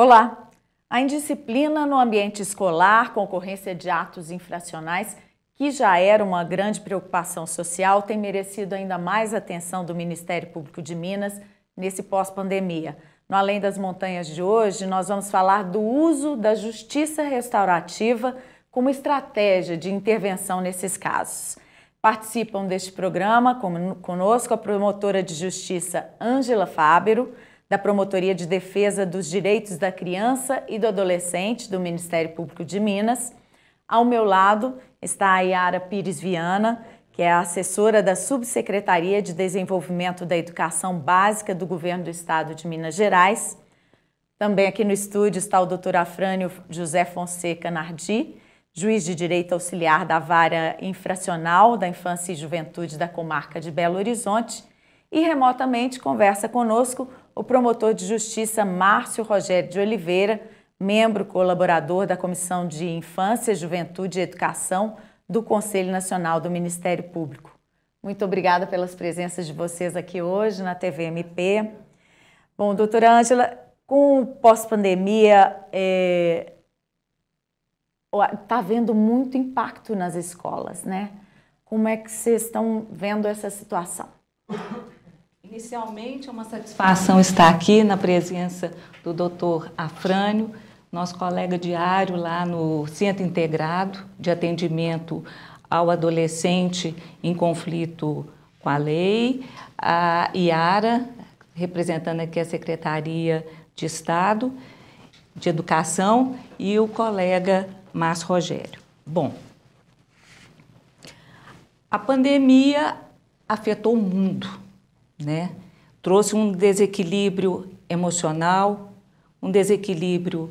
Olá! A indisciplina no ambiente escolar, concorrência de atos infracionais, que já era uma grande preocupação social, tem merecido ainda mais atenção do Ministério Público de Minas nesse pós-pandemia. No Além das Montanhas de hoje, nós vamos falar do uso da justiça restaurativa como estratégia de intervenção nesses casos. Participam deste programa conosco a promotora de justiça Ângela Fábero, da Promotoria de Defesa dos Direitos da Criança e do Adolescente do Ministério Público de Minas. Ao meu lado está a Yara Pires Viana, que é a assessora da Subsecretaria de Desenvolvimento da Educação Básica do Governo do Estado de Minas Gerais. Também aqui no estúdio está o Dr. Afrânio José Fonseca Nardi, juiz de Direito Auxiliar da Vara Infracional da Infância e Juventude da Comarca de Belo Horizonte. E remotamente conversa conosco o promotor de justiça Márcio Rogério de Oliveira, membro colaborador da Comissão de Infância, Juventude e Educação do Conselho Nacional do Ministério Público. Muito obrigada pelas presenças de vocês aqui hoje na TVMP. Bom, doutora Ângela, com o pós-pandemia, está havendo muito impacto nas escolas, né? Como é que vocês estão vendo essa situação? Inicialmente, é uma satisfação estar aqui na presença do Dr. Afrânio, nosso colega diário lá no Centro Integrado de Atendimento ao Adolescente em Conflito com a Lei, a Yara, representando aqui a Secretaria de Estado de Educação, e o colega Márcio Rogério. Bom, a pandemia afetou o mundo, né? Trouxe um desequilíbrio emocional, um desequilíbrio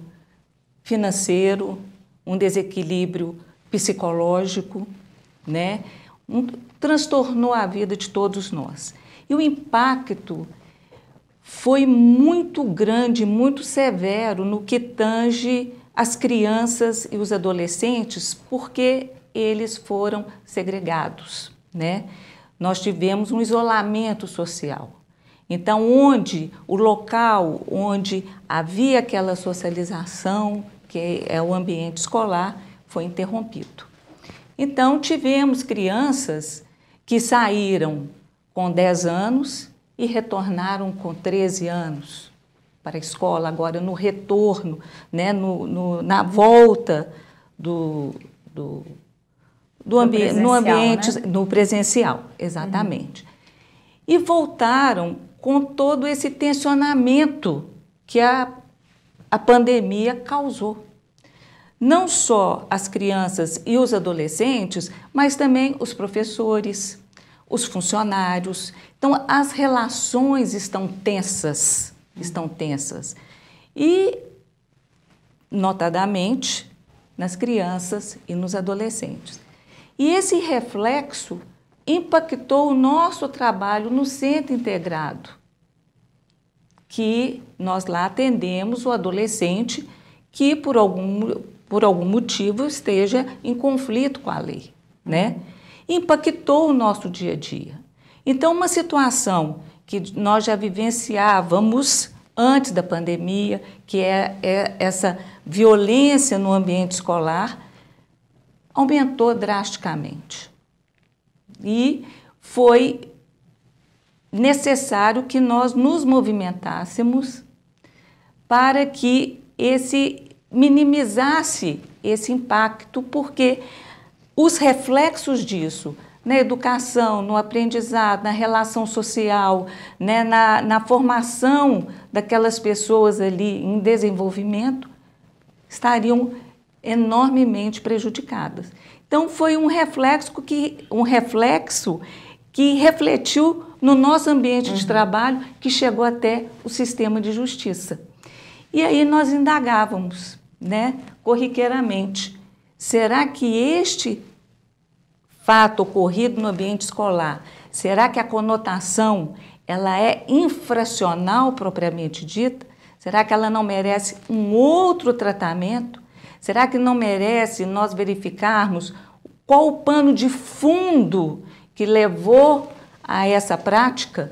financeiro, um desequilíbrio psicológico, né? Transtornou a vida de todos nós. E o impacto foi muito grande, muito severo no que tange as crianças e os adolescentes, porque eles foram segregados, né? Nós tivemos um isolamento social. Então, o local onde havia aquela socialização, que é o ambiente escolar, foi interrompido. Então, tivemos crianças que saíram com 10 anos e retornaram com 13 anos para a escola, agora no retorno, né, na volta no ambiente, né? No presencial, exatamente. E voltaram com todo esse tensionamento que a pandemia causou. Não só as crianças e os adolescentes, mas também os professores, os funcionários. Então, as relações estão tensas. E, notadamente, nas crianças e nos adolescentes. E esse reflexo impactou o nosso trabalho no Centro Integrado, que nós lá atendemos o adolescente que por algum motivo esteja em conflito com a lei, né? Impactou o nosso dia a dia. Então, uma situação que nós já vivenciávamos antes da pandemia, que é essa violência no ambiente escolar, aumentou drasticamente. E foi necessário que nós nos movimentássemos para que minimizasse esse impacto, porque os reflexos disso na educação, no aprendizado, na relação social, né, na formação daquelas pessoas ali em desenvolvimento, estariam enormemente prejudicadas. Então, foi um reflexo que refletiu no nosso ambiente de trabalho, que chegou até o sistema de justiça. E aí nós indagávamos, né, corriqueiramente, será que este fato ocorrido no ambiente escolar, será que a conotação ela é infracional propriamente dita? Será que ela não merece um outro tratamento? Será que não merece nós verificarmos qual o pano de fundo que levou a essa prática?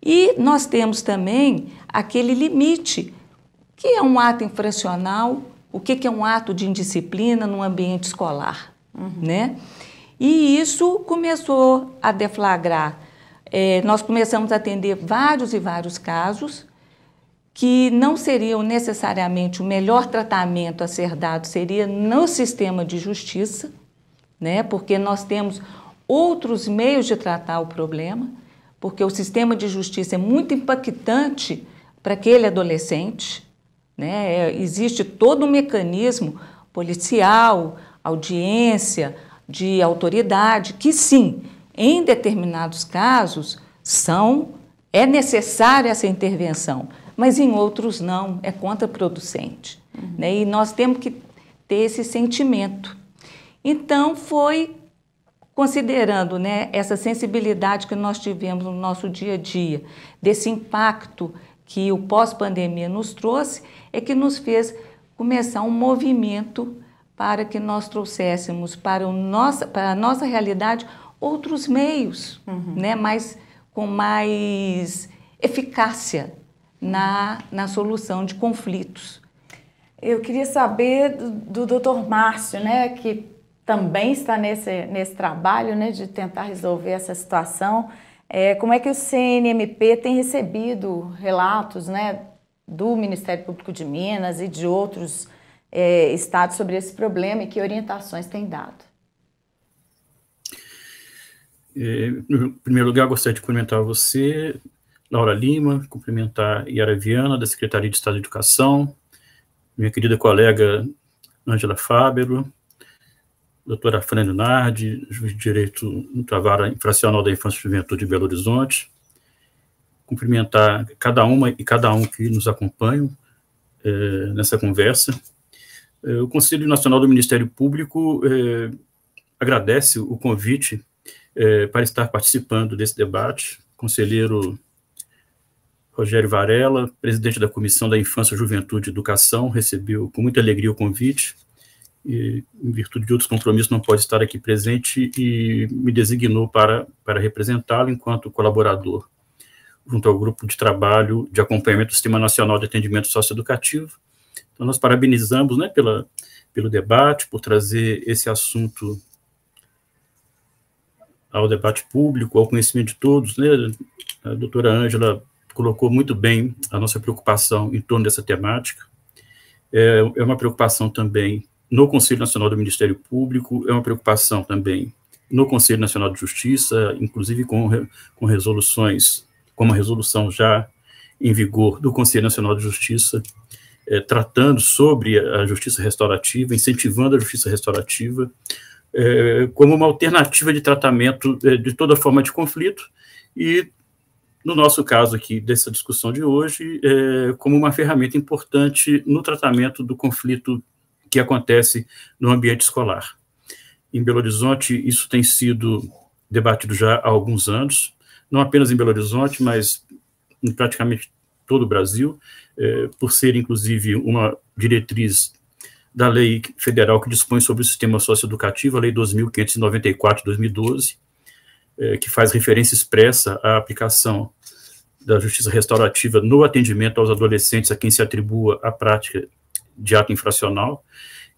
E nós temos também aquele limite. que é um ato infracional, o que é um ato de indisciplina no ambiente escolar, né? E isso começou a deflagrar. Nós começamos a atender vários e vários casos que não seriam necessariamente o melhor tratamento a ser dado seria no sistema de justiça, né? Porque nós temos outros meios de tratar o problema, porque o sistema de justiça é muito impactante para aquele adolescente, né? Existe todo um mecanismo policial, audiência, de autoridade, que sim, em determinados casos, é necessária essa intervenção, mas em outros não, é contraproducente. Né? E nós temos que ter esse sentimento. Então, foi considerando, né, essa sensibilidade que nós tivemos no nosso dia a dia, desse impacto que o pós-pandemia nos trouxe, é que nos fez começar um movimento para que nós trouxéssemos para a nossa realidade outros meios, né, com mais eficácia na solução de conflitos. Eu queria saber do Dr. Márcio, né, que também está nesse trabalho, né, de tentar resolver essa situação. Como é que o CNMP tem recebido relatos, né, do Ministério Público de Minas e de outros estados sobre esse problema e que orientações tem dado? Em primeiro lugar, gostaria de cumprimentar você, Laura Lima, cumprimentar Yara Viana, da Secretaria de Estado de Educação, minha querida colega Ângela Fábero, doutora Fran Nardi, juiz de Direito na Vara Infracional da Infância e Juventude de Belo Horizonte, cumprimentar cada uma e cada um que nos acompanham nessa conversa. O Conselho Nacional do Ministério Público agradece o convite para estar participando desse debate. Conselheiro Rogério Varela, presidente da Comissão da Infância, Juventude e Educação, recebeu com muita alegria o convite, e, em virtude de outros compromissos, não pode estar aqui presente e me designou para representá-lo enquanto colaborador junto ao Grupo de Trabalho de Acompanhamento do Sistema Nacional de Atendimento Socioeducativo. Então, nós parabenizamos, né, pelo debate, por trazer esse assunto ao debate público, ao conhecimento de todos, né? A doutora Ângela colocou muito bem a nossa preocupação em torno dessa temática. É uma preocupação também no Conselho Nacional do Ministério Público, é uma preocupação também no Conselho Nacional de Justiça, inclusive com resoluções, como a resolução já em vigor do Conselho Nacional de Justiça, tratando sobre a justiça restaurativa, incentivando a justiça restaurativa, como uma alternativa de tratamento de toda forma de conflito, e, no nosso caso aqui, dessa discussão de hoje, como uma ferramenta importante no tratamento do conflito que acontece no ambiente escolar. Em Belo Horizonte, isso tem sido debatido já há alguns anos, não apenas em Belo Horizonte, mas em praticamente todo o Brasil, por ser, inclusive, uma diretriz da lei federal que dispõe sobre o sistema socioeducativo, a Lei 2.594 de 2012, que faz referência expressa à aplicação da justiça restaurativa no atendimento aos adolescentes a quem se atribua a prática de ato infracional.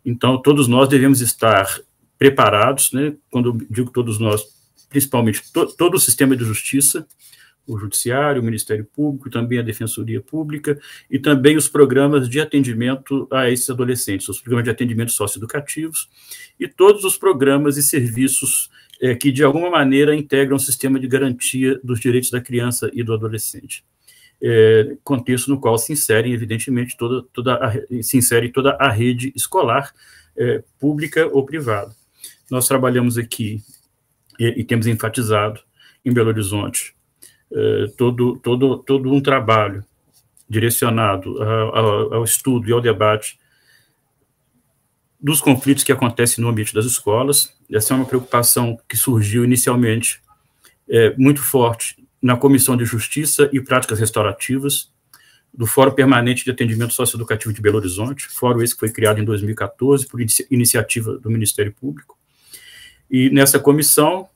Então, todos nós devemos estar preparados, né, quando eu digo todos nós, principalmente todo o sistema de justiça, o Judiciário, o Ministério Público, também a Defensoria Pública, e também os programas de atendimento a esses adolescentes, os programas de atendimento socioeducativos, e todos os programas e serviços que, de alguma maneira, integram o sistema de garantia dos direitos da criança e do adolescente. Contexto no qual se insere, evidentemente, se insere toda a rede escolar, pública ou privada. Nós trabalhamos aqui e temos enfatizado em Belo Horizonte todo um trabalho direcionado ao estudo e ao debate dos conflitos que acontecem no ambiente das escolas. Essa é uma preocupação que surgiu inicialmente muito forte na Comissão de Justiça e Práticas Restaurativas do Fórum Permanente de Atendimento Socioeducativo de Belo Horizonte, fórum esse que foi criado em 2014 por iniciativa do Ministério Público. E nessa comissão,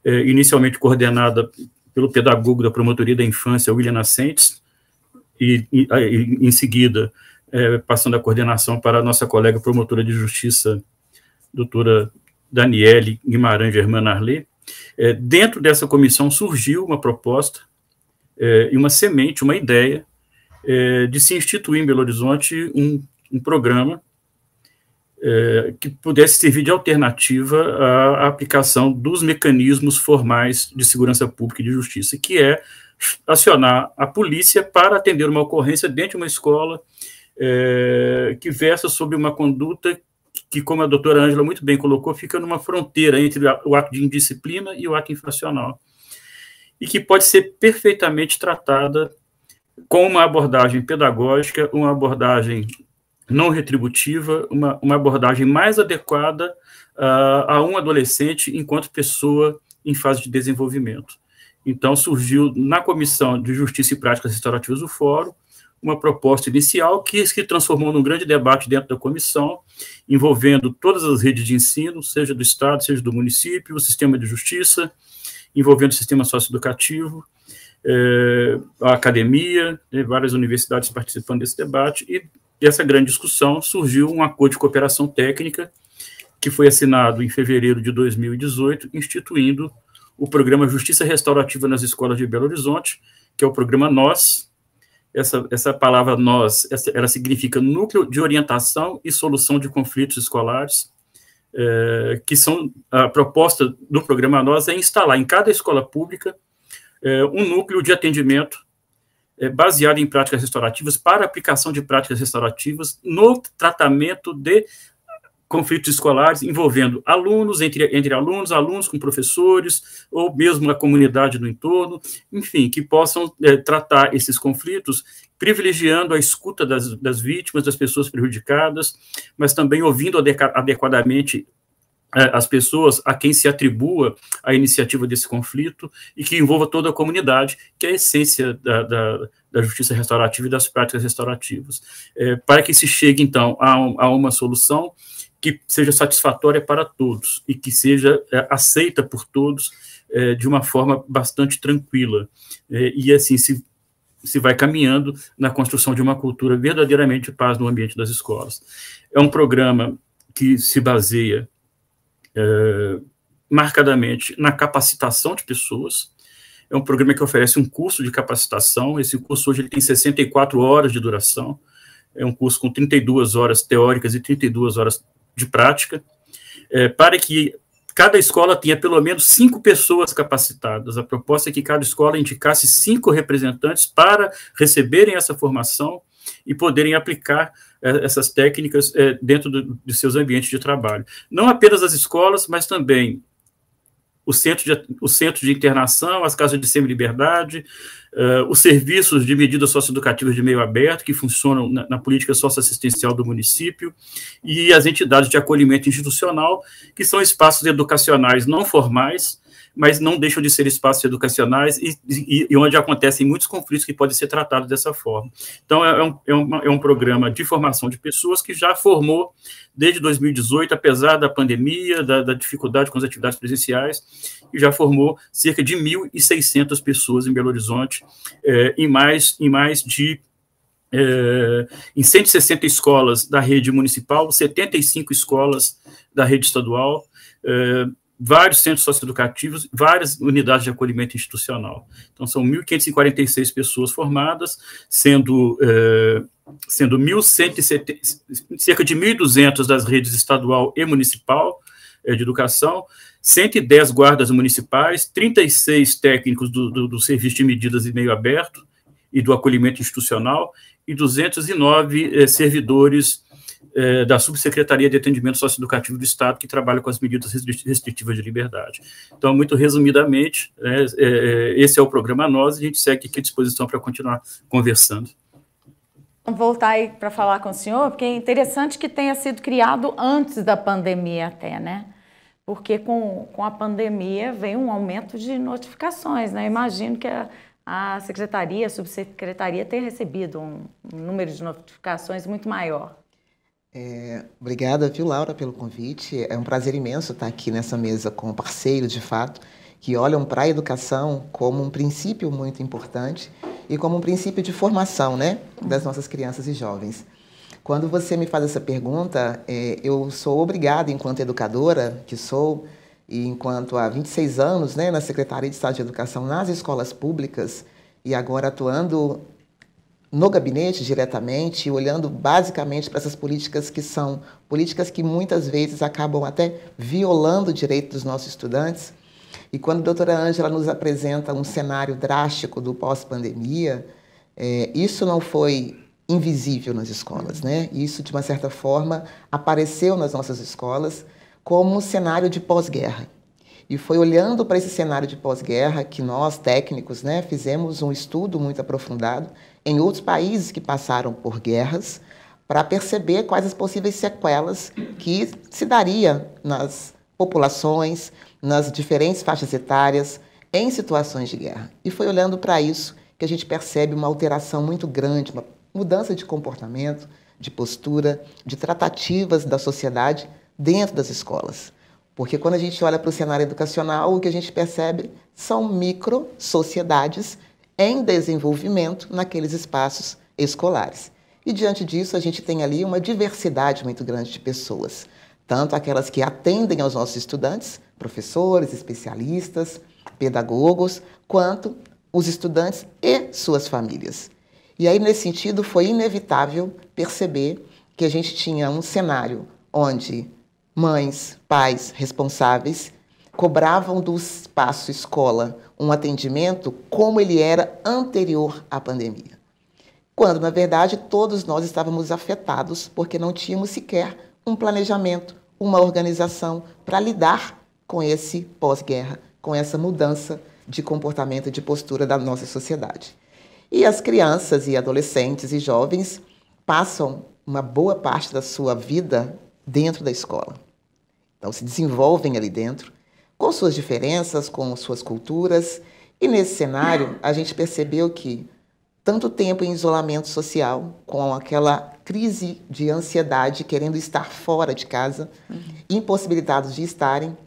inicialmente coordenada pelo pedagogo da Promotoria da Infância, William Nascentes, e em seguida passando a coordenação para a nossa colega promotora de justiça, doutora Daniele Guimarães Germán Arlê. Dentro dessa comissão surgiu uma proposta e uma semente, uma ideia de se instituir em Belo Horizonte um programa que pudesse servir de alternativa à aplicação dos mecanismos formais de segurança pública e de justiça, que é acionar a polícia para atender uma ocorrência dentro de uma escola que versa sobre uma conduta que, como a doutora Ângela muito bem colocou, fica numa fronteira entre o ato de indisciplina e o ato infracional, e que pode ser perfeitamente tratada com uma abordagem pedagógica, uma abordagem não retributiva, uma abordagem mais adequada a um adolescente enquanto pessoa em fase de desenvolvimento. Então, surgiu na Comissão de Justiça e Práticas Restaurativas do Fórum uma proposta inicial que se transformou num grande debate dentro da comissão, envolvendo todas as redes de ensino, seja do Estado, seja do município, o sistema de justiça, envolvendo o sistema socioeducativo, a academia, várias universidades participando desse debate, e dessa grande discussão surgiu um acordo de cooperação técnica que foi assinado em fevereiro de 2018, instituindo o programa Justiça Restaurativa nas Escolas de Belo Horizonte, que é o programa NOS. Essa palavra NOS, ela significa Núcleo de Orientação e Solução de Conflitos Escolares, que são, a proposta do programa NOS é instalar em cada escola pública um núcleo de atendimento baseado em práticas restaurativas para aplicação de práticas restaurativas no tratamento de conflitos escolares envolvendo alunos, entre alunos, alunos com professores, ou mesmo a comunidade no entorno, enfim, que possam tratar esses conflitos, privilegiando a escuta das vítimas, das pessoas prejudicadas, mas também ouvindo adequadamente as pessoas a quem se atribua a iniciativa desse conflito e que envolva toda a comunidade, que é a essência da justiça restaurativa e das práticas restaurativas, para que se chegue, então, a uma solução que seja satisfatória para todos e que seja aceita por todos de uma forma bastante tranquila. E assim se vai caminhando na construção de uma cultura verdadeiramente de paz no ambiente das escolas. É um programa que se baseia marcadamente na capacitação de pessoas. É um programa que oferece um curso de capacitação. Esse curso hoje ele tem 64 horas de duração. É um curso com 32 horas teóricas e 32 horas de prática, para que cada escola tenha pelo menos 5 pessoas capacitadas. A proposta é que cada escola indicasse 5 representantes para receberem essa formação e poderem aplicar essas técnicas dentro de seus ambientes de trabalho. Não apenas as escolas, mas também o centro de internação, as casas de semi-liberdade, os serviços de medidas socioeducativas de meio aberto, que funcionam na política socioassistencial do município, e as entidades de acolhimento institucional, que são espaços educacionais não formais, mas não deixam de ser espaços educacionais e onde acontecem muitos conflitos que podem ser tratados dessa forma. Então, é um programa de formação de pessoas que já formou desde 2018, apesar da pandemia, da dificuldade com as atividades presenciais, e já formou cerca de 1.600 pessoas em Belo Horizonte, em 160 escolas da rede municipal, 75 escolas da rede estadual, vários centros socioeducativos, várias unidades de acolhimento institucional. Então, são 1.546 pessoas formadas, sendo cerca de 1.200 das redes estadual e municipal de educação, 110 guardas municipais, 36 técnicos do Serviço de Medidas e Meio Aberto e do Acolhimento Institucional, e 209 servidores da Subsecretaria de Atendimento Socioeducativo do Estado, que trabalha com as medidas restritivas de liberdade. Então, muito resumidamente, esse é o programa NOS, e a gente segue aqui à disposição para continuar conversando. Vamos voltar aí para falar com o senhor, porque é interessante que tenha sido criado antes da pandemia até, né? Porque com a pandemia veio um aumento de notificações, né? Imagino que a secretaria, a subsecretaria tenha recebido um número de notificações muito maior. Obrigada, viu, Laura, pelo convite. É um prazer imenso estar aqui nessa mesa com parceiros, de fato, que olham para a educação como um princípio muito importante e como um princípio de formação, né, das nossas crianças e jovens. Quando você me faz essa pergunta, eu sou obrigada, enquanto educadora que sou, e enquanto há 26 anos, né, na Secretaria de Estado de Educação nas escolas públicas, e agora atuando no gabinete diretamente, olhando basicamente para essas políticas que são políticas que muitas vezes acabam até violando o direito dos nossos estudantes. E quando a doutora Ângela nos apresenta um cenário drástico do pós-pandemia, isso não foi invisível nas escolas, né? Isso, de uma certa forma, apareceu nas nossas escolas como um cenário de pós-guerra. E foi olhando para esse cenário de pós-guerra que nós, técnicos, né, fizemos um estudo muito aprofundado em outros países que passaram por guerras para perceber quais as possíveis sequelas que se daria nas populações, nas diferentes faixas etárias, em situações de guerra. E foi olhando para isso que a gente percebe uma alteração muito grande, uma mudança de comportamento, de postura, de tratativas da sociedade dentro das escolas. Porque quando a gente olha para o cenário educacional, o que a gente percebe são micro-sociedades em desenvolvimento naqueles espaços escolares. E diante disso, a gente tem ali uma diversidade muito grande de pessoas. Tanto aquelas que atendem aos nossos estudantes, professores, especialistas, pedagogos, quanto os estudantes e suas famílias. E aí, nesse sentido, foi inevitável perceber que a gente tinha um cenário onde mães, pais responsáveis cobravam do espaço escola um atendimento como ele era anterior à pandemia. Quando, na verdade, todos nós estávamos afetados porque não tínhamos sequer um planejamento, uma organização para lidar com esse pós-guerra, com essa mudança de comportamento e de postura da nossa sociedade. E as crianças e adolescentes e jovens passam uma boa parte da sua vida dentro da escola. Então, se desenvolvem ali dentro, com suas diferenças, com suas culturas. E nesse cenário, a gente percebeu que tanto tempo em isolamento social, com aquela crise de ansiedade, querendo estar fora de casa, impossibilitados de estarem,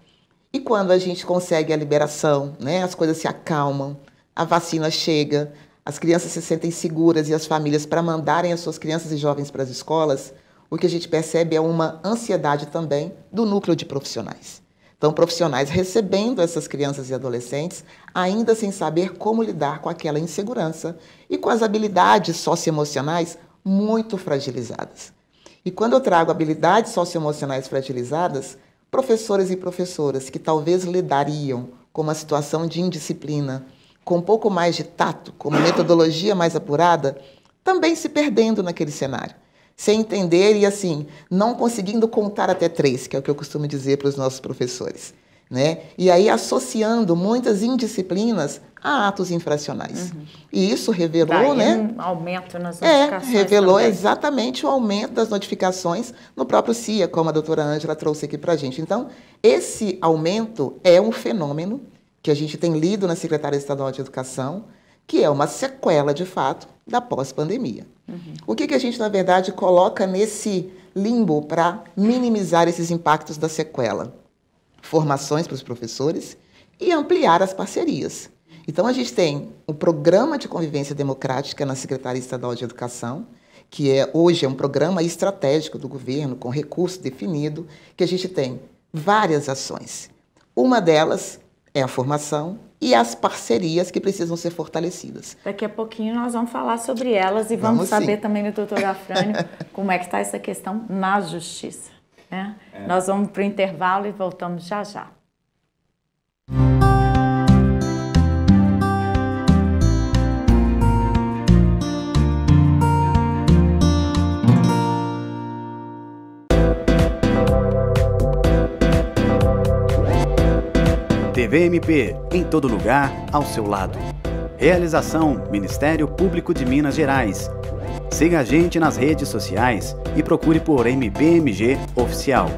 e quando a gente consegue a liberação, né, as coisas se acalmam, a vacina chega, as crianças se sentem seguras e as famílias para mandarem as suas crianças e jovens para as escolas, o que a gente percebe é uma ansiedade também do núcleo de profissionais. Então, profissionais recebendo essas crianças e adolescentes, ainda sem saber como lidar com aquela insegurança e com as habilidades socioemocionais muito fragilizadas. E quando eu trago habilidades socioemocionais fragilizadas, professores e professoras que talvez lidariam com uma situação de indisciplina, com um pouco mais de tato, com uma metodologia mais apurada, também se perdendo naquele cenário. Sem entender e, assim, não conseguindo contar até 3, que é o que eu costumo dizer para os nossos professores, né? E aí associando muitas indisciplinas a atos infracionais. E isso revelou, né? Um aumento nas notificações. Revelou também. exatamente o aumento das notificações no próprio CIA, como a doutora Ângela trouxe aqui para a gente. Então, esse aumento é um fenômeno que a gente tem lido na Secretaria Estadual de Educação, que é uma sequela, de fato, da pós-pandemia. O que a gente, na verdade, coloca nesse limbo para minimizar esses impactos da sequela? Formações para os professores e ampliar as parcerias. Então, a gente tem o Programa de Convivência Democrática na Secretaria Estadual de Educação, que hoje é um programa estratégico do governo, com recurso definido, que a gente tem várias ações. Uma delas é a formação e as parcerias que precisam ser fortalecidas. Daqui a pouquinho nós vamos falar sobre elas e vamos saber também, doutora Afrânio, como é que está essa questão na justiça. Né? Nós vamos para o intervalo e voltamos já já. TVMP, em todo lugar, ao seu lado. Realização: Ministério Público de Minas Gerais. Siga a gente nas redes sociais e procure por MPMG Oficial.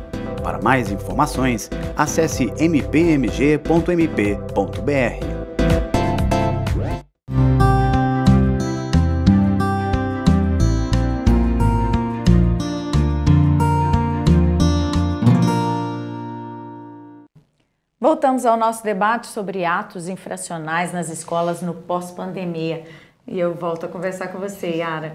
Para mais informações, acesse mpmg.mp.br. Voltamos ao nosso debate sobre atos infracionais nas escolas no pós-pandemia. E eu volto a conversar com você, Yara.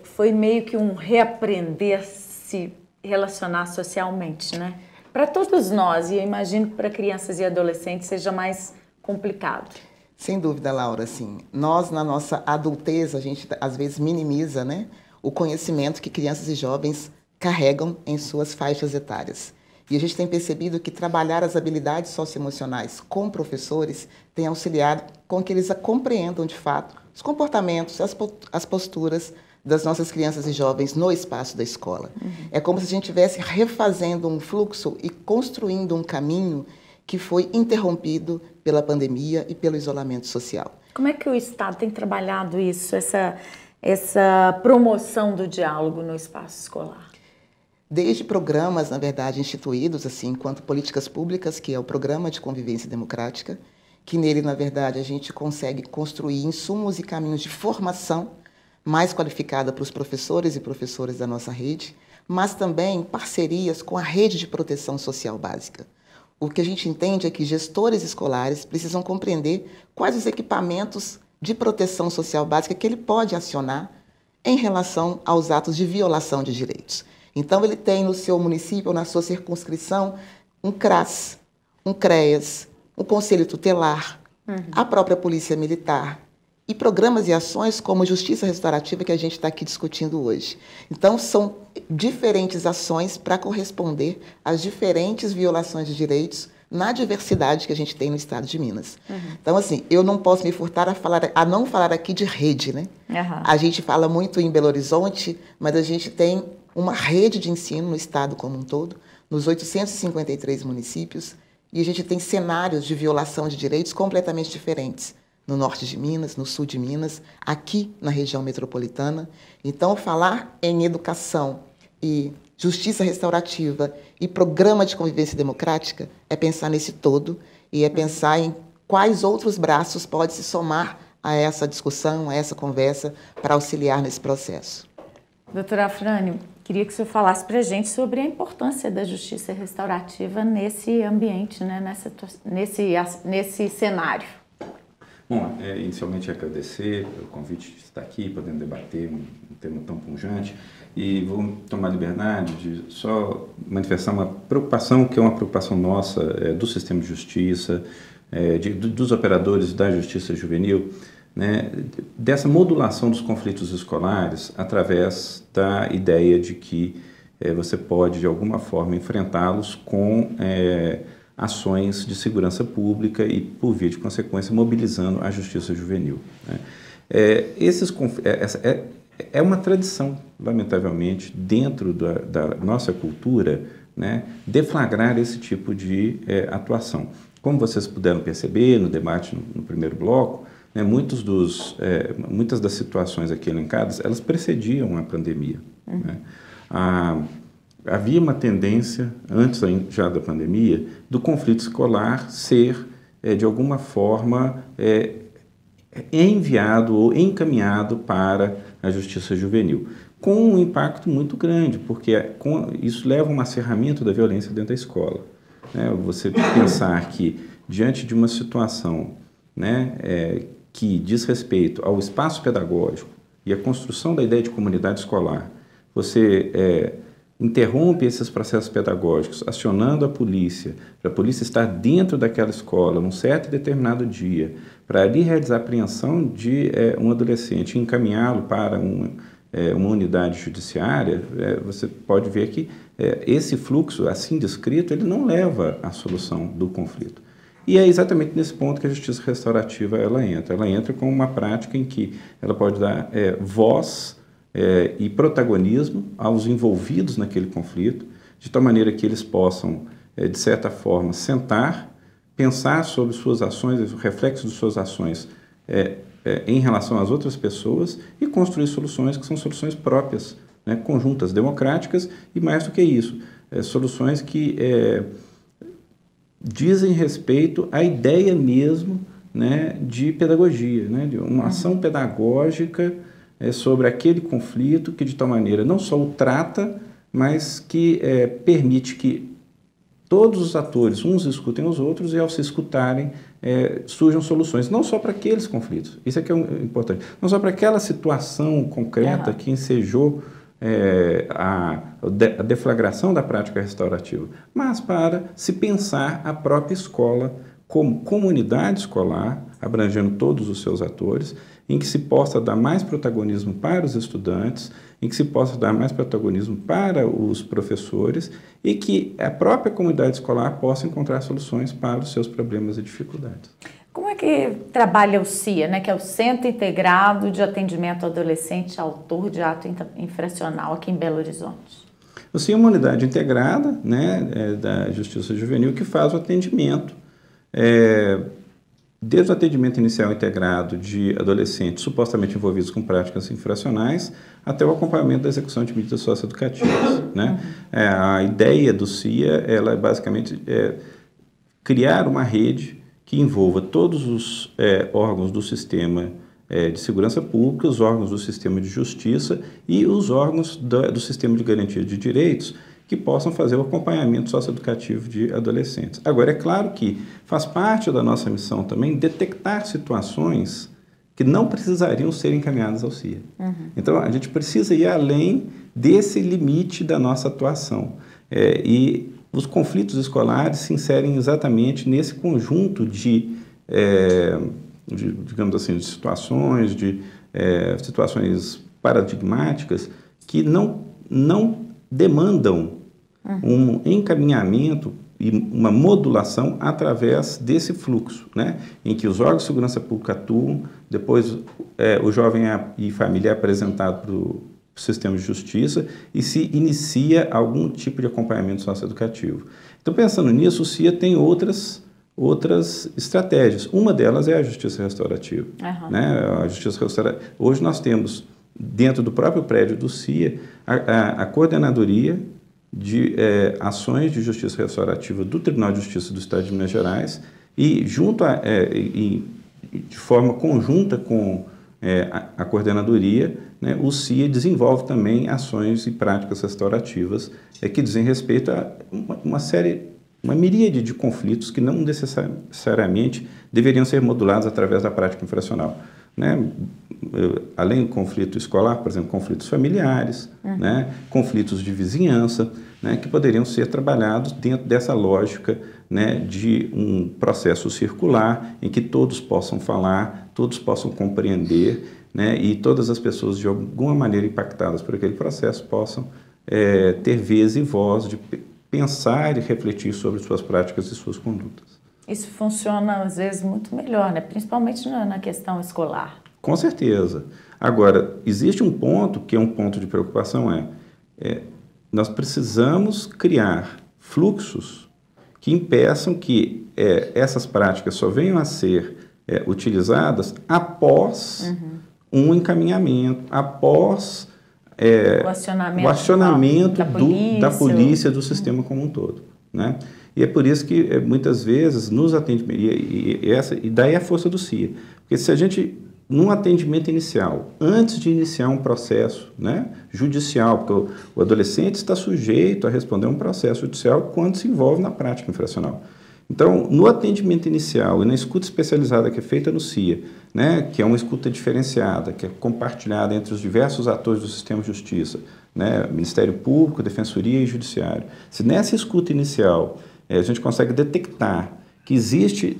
Foi meio que um reaprender se relacionar socialmente, né? Para todos nós, e eu imagino que para crianças e adolescentes seja mais complicado. Sem dúvida, Laura, sim. Nós, na nossa adultez, a gente às vezes minimiza, né, o conhecimento que crianças e jovens carregam em suas faixas etárias. E a gente tem percebido que trabalhar as habilidades socioemocionais com professores tem auxiliado com que eles compreendam, de fato, os comportamentos, as posturas das nossas crianças e jovens no espaço da escola. É como se a gente estivesse refazendo um fluxo e construindo um caminho que foi interrompido pela pandemia e pelo isolamento social. Como é que o Estado tem trabalhado isso, essa promoção do diálogo no espaço escolar? Desde programas, na verdade, instituídos assim, enquanto políticas públicas, que é o Programa de Convivência Democrática, que nele, na verdade, a gente consegue construir insumos e caminhos de formação mais qualificada para os professores e professoras da nossa rede, mas também parcerias com a rede de proteção social básica. O que a gente entende é que gestores escolares precisam compreender quais os equipamentos de proteção social básica que ele pode acionar em relação aos atos de violação de direitos. Então, ele tem no seu município ou na sua circunscrição um CRAS, um CREAS, um Conselho Tutelar, a própria Polícia Militar e programas e ações como Justiça Restaurativa que a gente está aqui discutindo hoje. Então, são diferentes ações para corresponder às diferentes violações de direitos na diversidade que a gente tem no estado de Minas. Então, assim, eu não posso me furtar a não falar aqui de rede, né? A gente fala muito em Belo Horizonte, mas a gente tem uma rede de ensino no estado como um todo, nos 853 municípios, e a gente tem cenários de violação de direitos completamente diferentes, no norte de Minas, no sul de Minas, aqui na região metropolitana. Então, falar em educação e justiça restaurativa e programa de convivência democrática é pensar nesse todo e é pensar em quais outros braços podem se somar a essa discussão, a essa conversa, para auxiliar nesse processo. Doutora Afrânio, queria que o senhor falasse para a gente sobre a importância da justiça restaurativa nesse ambiente, né, nesse cenário. Bom, inicialmente agradecer pelo convite de estar aqui, podendo debater um tema tão pungente, e vou tomar a liberdade de só manifestar uma preocupação, que é uma preocupação nossa, do sistema de justiça, dos operadores da justiça juvenil, né, dessa modulação dos conflitos escolares através da ideia de que você pode, de alguma forma, enfrentá-los com ações de segurança pública e, por via de consequência, mobilizando a justiça juvenil, né. É uma tradição, lamentavelmente, dentro da nossa cultura, né, deflagrar esse tipo de atuação. Como vocês puderam perceber no debate no primeiro bloco, né, muitas das situações aqui elencadas, elas precediam a pandemia, né. Havia uma tendência, antes já da pandemia, do conflito escolar ser, de alguma forma, enviado ou encaminhado para a justiça juvenil, com um impacto muito grande, porque isso leva a um acerramento da violência dentro da escola, né? Você pensar que, diante de uma situação, né, que diz respeito ao espaço pedagógico e à construção da ideia de comunidade escolar, você interrompe esses processos pedagógicos acionando a polícia, para a polícia estar dentro daquela escola num certo e determinado dia, para ali realizar a apreensão de um adolescente e encaminhá-lo para uma unidade judiciária, você pode ver que esse fluxo, assim descrito, ele não leva à solução do conflito. E é exatamente nesse ponto que a justiça restaurativa ela entra como uma prática em que ela pode dar voz e protagonismo aos envolvidos naquele conflito, de tal maneira que eles possam, de certa forma, sentar, pensar sobre suas ações, o reflexo de suas ações em relação às outras pessoas e construir soluções que são soluções próprias, né, conjuntas, democráticas e, mais do que isso, soluções que dizem respeito à ideia mesmo, né, de pedagogia, né, de uma ação pedagógica sobre aquele conflito que, de tal maneira, não só o trata, mas que permite que todos os atores, uns escutem os outros e ao se escutarem, surjam soluções, não só para aqueles conflitos, isso é que é importante, não só para aquela situação concreta que ensejou a deflagração da prática restaurativa, mas para se pensar a própria escola como comunidade escolar, abrangendo todos os seus atores, em que se possa dar mais protagonismo para os estudantes, em que se possa dar mais protagonismo para os professores e que a própria comunidade escolar possa encontrar soluções para os seus problemas e dificuldades. Como é que trabalha o CIA, né, que é o Centro Integrado de Atendimento ao Adolescente Autor de Ato Infracional aqui em Belo Horizonte? O CIA é uma unidade integrada, né, da Justiça Juvenil que faz o atendimento, desde o atendimento inicial integrado de adolescentes supostamente envolvidos com práticas infracionais até o acompanhamento da execução de medidas socioeducativas, né? A ideia do CIA, ela é basicamente criar uma rede que envolva todos os órgãos do sistema de segurança pública, os órgãos do sistema de justiça e os órgãos do sistema de garantia de direitos que possam fazer o acompanhamento socioeducativo de adolescentes. Agora, é claro que faz parte da nossa missão também detectar situações que não precisariam ser encaminhadas ao CIA. Então, a gente precisa ir além desse limite da nossa atuação. E os conflitos escolares se inserem exatamente nesse conjunto digamos assim, de situações, situações paradigmáticas que não demandam um encaminhamento e uma modulação através desse fluxo, né? Em que os órgãos de segurança pública atuam, depois o jovem e família é apresentado para o sistema de justiça e se inicia algum tipo de acompanhamento socioeducativo. Então, pensando nisso, o CIA tem outras estratégias. Uma delas é a justiça restaurativa. Né? A justiça restaurativa. Hoje nós temos, dentro do próprio prédio do CIA, a coordenadoria de ações de justiça restaurativa do Tribunal de Justiça do Estado de Minas Gerais e de forma conjunta com a coordenadoria, né, o CIA desenvolve também ações e práticas restaurativas que dizem respeito a uma miríade de conflitos que não necessariamente deveriam ser modulados através da prática infracional. Né? Além do conflito escolar, por exemplo, conflitos familiares, né? Conflitos de vizinhança, né? Que poderiam ser trabalhados dentro dessa lógica, né? De um processo circular em que todos possam falar, todos possam compreender, né? E todas as pessoas de alguma maneira impactadas por aquele processo possam ter vez e voz de pensar e refletir sobre suas práticas e suas condutas. Isso funciona, às vezes, muito melhor, né? Principalmente na questão escolar. Com certeza. Agora, existe um ponto que é um ponto de preocupação, nós precisamos criar fluxos que impeçam que essas práticas só venham a ser utilizadas após um encaminhamento, após o acionamento da polícia, do sistema como um todo, né? E é por isso que muitas vezes nos atendimentos, e daí a força do CIA, porque se a gente, num atendimento inicial, antes de iniciar um processo, né, judicial, porque o adolescente está sujeito a responder um processo judicial quando se envolve na prática infracional. Então, no atendimento inicial e na escuta especializada que é feita no CIA, né, que é uma escuta diferenciada, que é compartilhada entre os diversos atores do sistema de justiça, né, Ministério Público, Defensoria e Judiciário, se nessa escuta inicial a gente consegue detectar que existe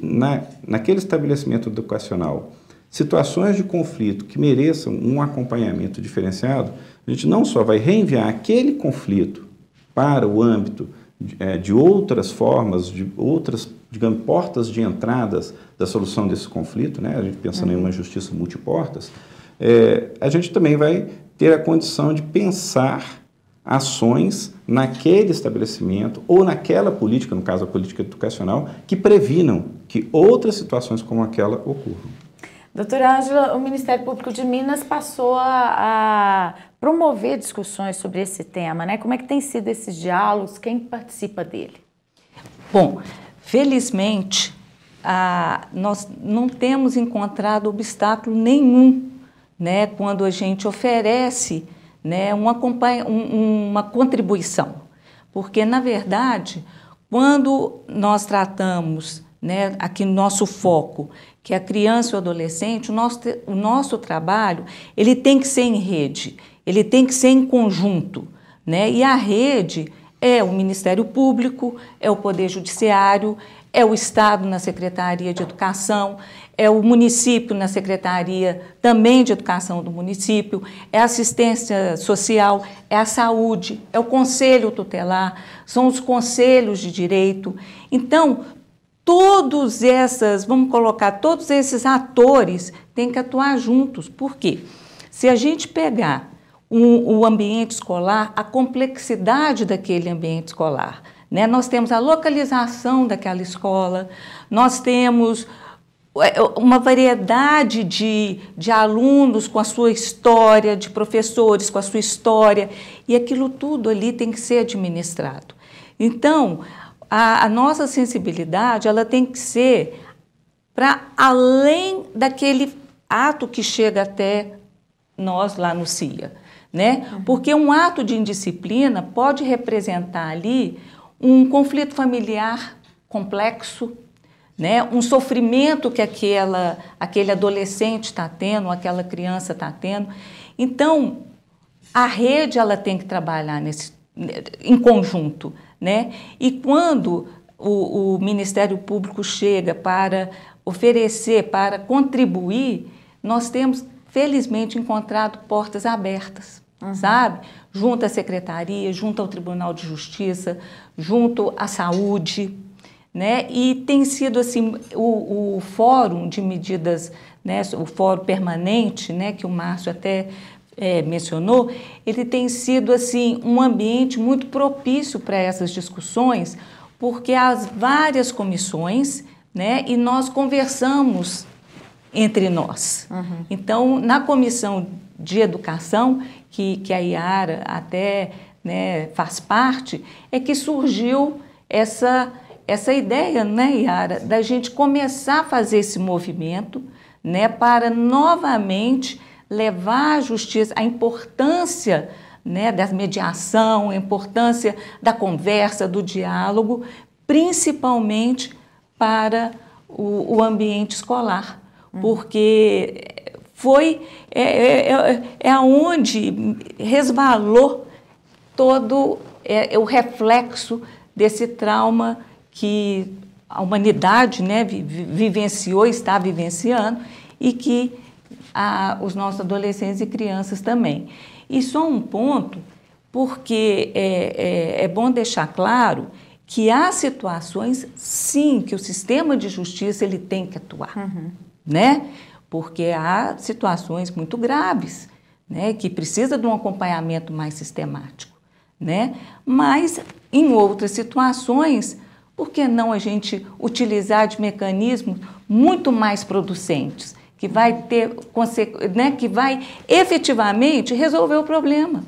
naquele estabelecimento educacional situações de conflito que mereçam um acompanhamento diferenciado, a gente não só vai reenviar aquele conflito para o âmbito de outras formas, de outras, digamos, portas de entradas da solução desse conflito, né? A gente pensando em uma justiça multiportas, a gente também vai ter a condição de pensar ações naquele estabelecimento ou naquela política, no caso a política educacional, que previnam que outras situações como aquela ocorram. Doutora Ângela, o Ministério Público de Minas passou a promover discussões sobre esse tema, né? Como é que tem sido esses diálogos? Quem participa dele? Bom, felizmente, nós não temos encontrado obstáculo nenhum, né, quando a gente oferece, né, uma contribuição. Porque, na verdade, Quando nós tratamos, né, aqui no nosso foco, que é a criança e o adolescente, o nosso trabalho, ele tem que ser em rede, ele tem que ser em conjunto, né? E a rede é o Ministério Público, é o Poder Judiciário, é o Estado na Secretaria de Educação, é o município na Secretaria também de Educação do município, é a assistência social, é a saúde, é o Conselho Tutelar, são os conselhos de direito. Então, todos esses atores têm que atuar juntos. Por quê? Se a gente pegar o ambiente escolar, a complexidade daquele ambiente escolar, né? Nós temos a localização daquela escola, nós temos uma variedade de alunos com a sua história, de professores com a sua história, e aquilo tudo ali tem que ser administrado. Então, a nossa sensibilidade, ela tem que ser para além daquele ato que chega até nós lá no CIA, né? Porque um ato de indisciplina pode representar ali um conflito familiar complexo, né? Um sofrimento que aquele adolescente está tendo, aquela criança está tendo. Então, a rede ela tem que trabalhar em conjunto, né? E quando o Ministério Público chega para oferecer, para contribuir, nós temos, felizmente, encontrado portas abertas, sabe? Junto à Secretaria, junto ao Tribunal de Justiça, junto à Saúde, né? E tem sido assim, o Fórum de Medidas, né? O Fórum Permanente, né? Que o Márcio até mencionou, ele tem sido assim, um ambiente muito propício para essas discussões, porque as várias comissões, né? E nós conversamos entre nós. Então, na Comissão de Educação, que a Yara até, né, faz parte, é que surgiu essa ideia, né, Yara, da gente começar a fazer esse movimento, né, para novamente levar à justiça a importância, né, da mediação, a importância da conversa, do diálogo, principalmente para o ambiente escolar, porque é onde resvalou todo o reflexo desse trauma que a humanidade, né, vivenciou, está vivenciando, e que os nossos adolescentes e crianças também. E só um ponto, porque é bom deixar claro que há situações, sim, que o sistema de justiça ele tem que atuar, né? Porque há situações muito graves, né, que precisa de um acompanhamento mais sistemático, né? Mas, em outras situações, por que não a gente utilizar de mecanismos muito mais producentes, que vai ter, né, que vai efetivamente resolver o problema,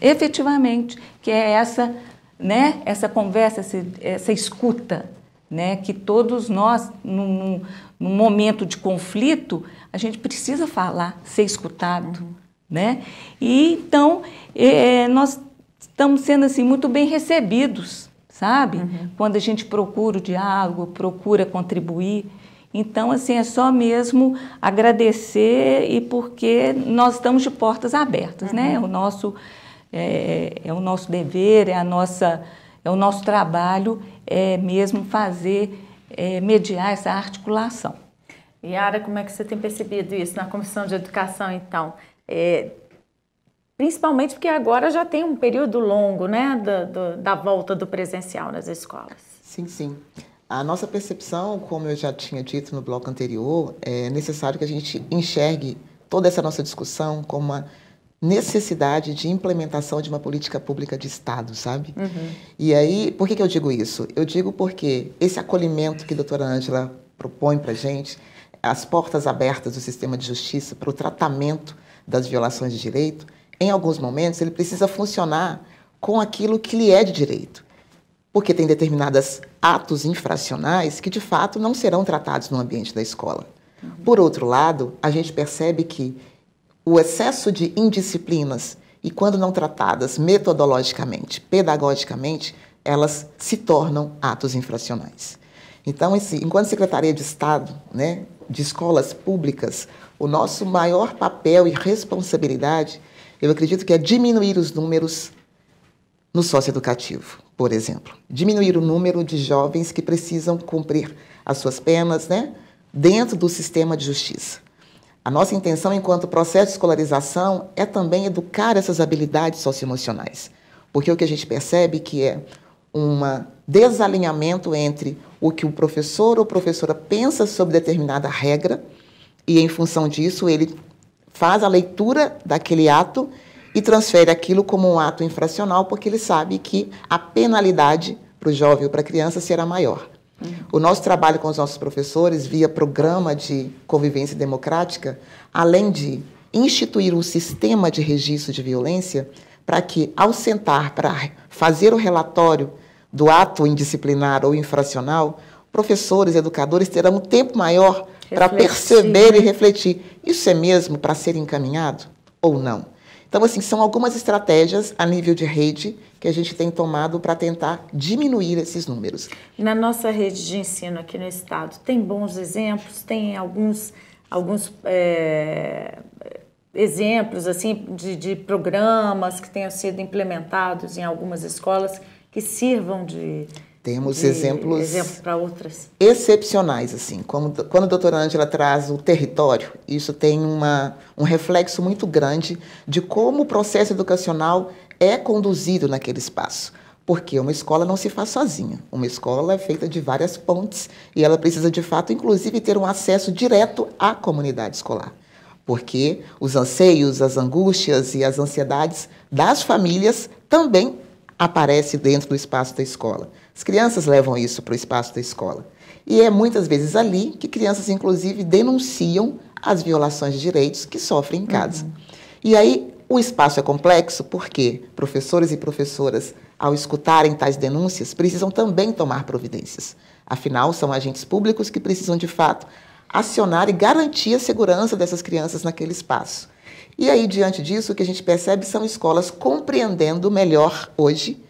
efetivamente, que é essa, né, essa conversa, essa escuta, né, que todos nós, num momento de conflito, a gente precisa falar, ser escutado, né? E então nós estamos sendo assim muito bem recebidos, sabe? Quando a gente procura o diálogo, procura contribuir. Então, assim, é só mesmo agradecer, e porque nós estamos de portas abertas, né? É o nosso dever, é o nosso trabalho, mesmo fazer, mediar essa articulação. Yara, como é que você tem percebido isso na Comissão de Educação, então? Principalmente porque agora já tem um período longo, né, da volta do presencial nas escolas. Sim, sim. A nossa percepção, como eu já tinha dito no bloco anterior, é necessário que a gente enxergue toda essa nossa discussão como uma necessidade de implementação de uma política pública de Estado, sabe? E aí, por que eu digo isso? Eu digo porque esse acolhimento que a doutora Ângela propõe para a gente, as portas abertas do sistema de justiça para o tratamento das violações de direito, em alguns momentos ele precisa funcionar com aquilo que lhe é de direito. Porque tem determinados atos infracionais que, de fato, não serão tratados no ambiente da escola. Por outro lado, a gente percebe que o excesso de indisciplinas, e quando não tratadas metodologicamente, pedagogicamente, elas se tornam atos infracionais. Então, enquanto Secretaria de Estado, né, de escolas públicas, o nosso maior papel e responsabilidade, eu acredito que é diminuir os números no socioeducativo, por exemplo. Diminuir o número de jovens que precisam cumprir as suas penas, né, dentro do sistema de justiça. A nossa intenção, enquanto processo de escolarização, é também educar essas habilidades socioemocionais, porque o que a gente percebe que é um desalinhamento entre o que o professor ou professora pensa sobre determinada regra e, em função disso, ele faz a leitura daquele ato e transfere aquilo como um ato infracional, porque ele sabe que a penalidade para o jovem ou para a criança será maior. O nosso trabalho com os nossos professores, via programa de convivência democrática, além de instituir um sistema de registro de violência, para que, ao sentar para fazer o relatório do ato indisciplinar ou infracional, professores, educadores terão um tempo maior para perceber e refletir. Isso é mesmo para ser encaminhado ou não? Então, assim, são algumas estratégias a nível de rede que a gente tem tomado para tentar diminuir esses números. Na nossa rede de ensino aqui no estado, tem bons exemplos? Tem alguns exemplos assim, de programas que tenham sido implementados em algumas escolas que sirvam de... Temos exemplos para outras. Excepcionais, assim, como quando a doutora Ângela traz o território, isso tem um reflexo muito grande de como o processo educacional é conduzido naquele espaço. Porque uma escola não se faz sozinha. Uma escola é feita de várias pontes e ela precisa, de fato, inclusive, ter um acesso direto à comunidade escolar. Porque os anseios, as angústias e as ansiedades das famílias também aparecem dentro do espaço da escola. As crianças levam isso para o espaço da escola. E é muitas vezes ali que crianças, inclusive, denunciam as violações de direitos que sofrem em casa. E aí o espaço é complexo porque professores e professoras, ao escutarem tais denúncias, precisam também tomar providências. Afinal, são agentes públicos que precisam, de fato, acionar e garantir a segurança dessas crianças naquele espaço. E aí, diante disso, o que a gente percebe são escolas compreendendo melhor hoje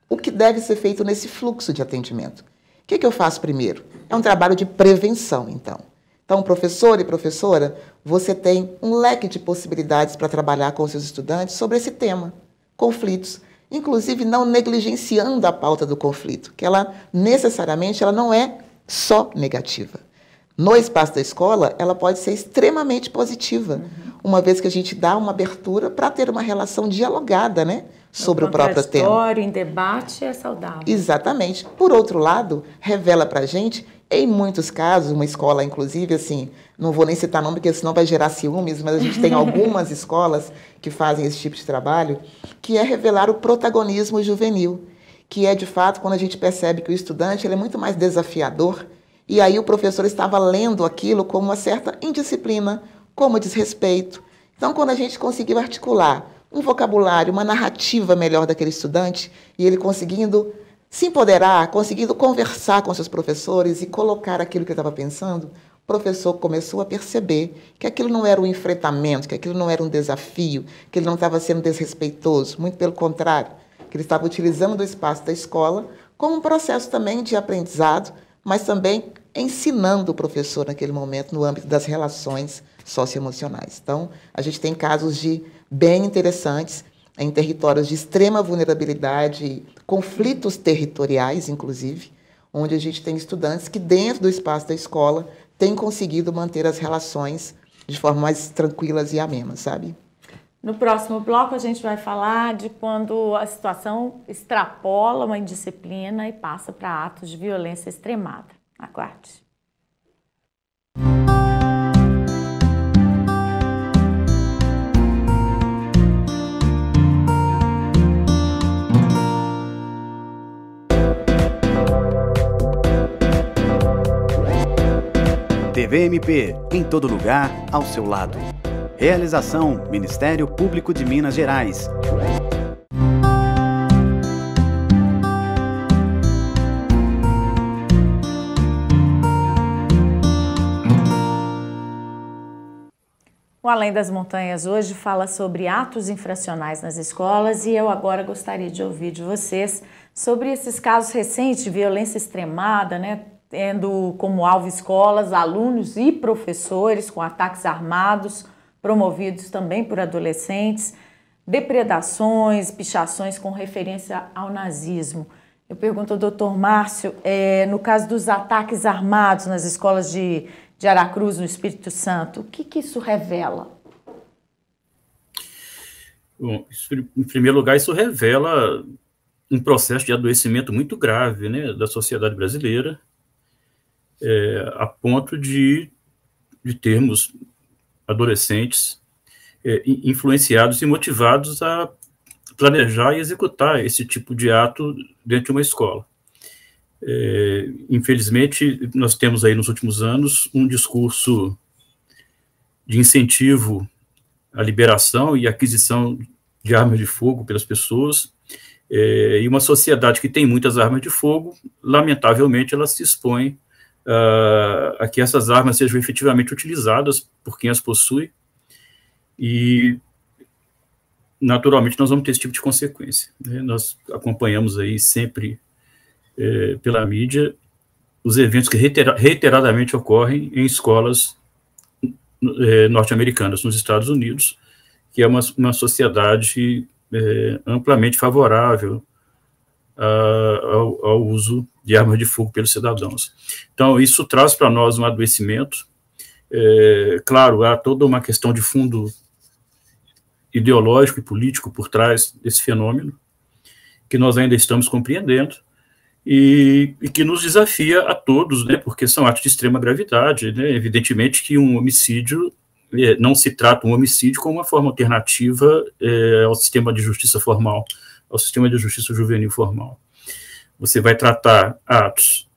o que deve ser feito nesse fluxo de atendimento. O que eu faço primeiro? É um trabalho de prevenção, então. Então, professor e professora, você tem um leque de possibilidades para trabalhar com seus estudantes sobre esse tema, conflitos, inclusive não negligenciando a pauta do conflito, que ela necessariamente ela não é só negativa. No espaço da escola, ela pode ser extremamente positiva, uma vez que a gente dá uma abertura para ter uma relação dialogada, né, sobre o próprio tema. Em debate é saudável. Exatamente. Por outro lado, revela para a gente, em muitos casos, uma escola, inclusive, assim, não vou nem citar nome, porque senão vai gerar ciúmes, mas a gente tem algumas escolas que fazem esse tipo de trabalho, que é revelar o protagonismo juvenil, que é, de fato, quando a gente percebe que o estudante ele é muito mais desafiador, e aí o professor estava lendo aquilo como uma certa indisciplina, como desrespeito. Então, quando a gente conseguiu articular um vocabulário, uma narrativa melhor daquele estudante, e ele conseguindo se empoderar, conseguindo conversar com seus professores e colocar aquilo que ele estava pensando, o professor começou a perceber que aquilo não era um enfrentamento, que aquilo não era um desafio, que ele não estava sendo desrespeitoso, muito pelo contrário, que ele estava utilizando o espaço da escola como um processo também de aprendizado, mas também ensinando o professor naquele momento no âmbito das relações socioemocionais. Então, a gente tem casos bem interessantes em territórios de extrema vulnerabilidade, conflitos territoriais, inclusive, onde a gente tem estudantes que, dentro do espaço da escola, têm conseguido manter as relações de forma mais tranquilas e amenas, sabe? No próximo bloco, a gente vai falar de quando a situação extrapola uma indisciplina e passa para atos de violência extremada. Aguarde. TV MP, em todo lugar, ao seu lado. Realização: Ministério Público de Minas Gerais. O Além das Montanhas hoje fala sobre atos infracionais nas escolas e eu agora gostaria de ouvir de vocês sobre esses casos recentes de violência extremada, né, tendo como alvo escolas, alunos e professores com ataques armados, promovidos também por adolescentes, depredações, pichações com referência ao nazismo. Eu pergunto ao doutor Márcio, no caso dos ataques armados nas escolas de Aracruz, no Espírito Santo, o que isso revela? Bom, em primeiro lugar, isso revela um processo de adoecimento muito grave, né, da sociedade brasileira, a ponto de termos adolescentes influenciados e motivados a planejar e executar esse tipo de ato dentro de uma escola. Infelizmente, nós temos aí nos últimos anos um discurso de incentivo à liberação e aquisição de armas de fogo pelas pessoas, e uma sociedade que tem muitas armas de fogo, lamentavelmente, ela se expõe a que essas armas sejam efetivamente utilizadas por quem as possui, e naturalmente nós vamos ter esse tipo de consequência, né? Nós acompanhamos aí sempre pela mídia os eventos que reiteradamente ocorrem em escolas norte-americanas, nos Estados Unidos, que é uma sociedade amplamente favorável ao uso de armas de fogo pelos cidadãos. Então, isso traz para nós um adoecimento. Claro, há toda uma questão de fundo ideológico e político por trás desse fenômeno, que nós ainda estamos compreendendo, e que nos desafia a todos, né, porque são atos de extrema gravidade, né? Evidentemente que um homicídio, não se trata um homicídio como uma forma alternativa ao sistema de justiça formal, ao sistema de justiça juvenil formal. Você vai tratar atos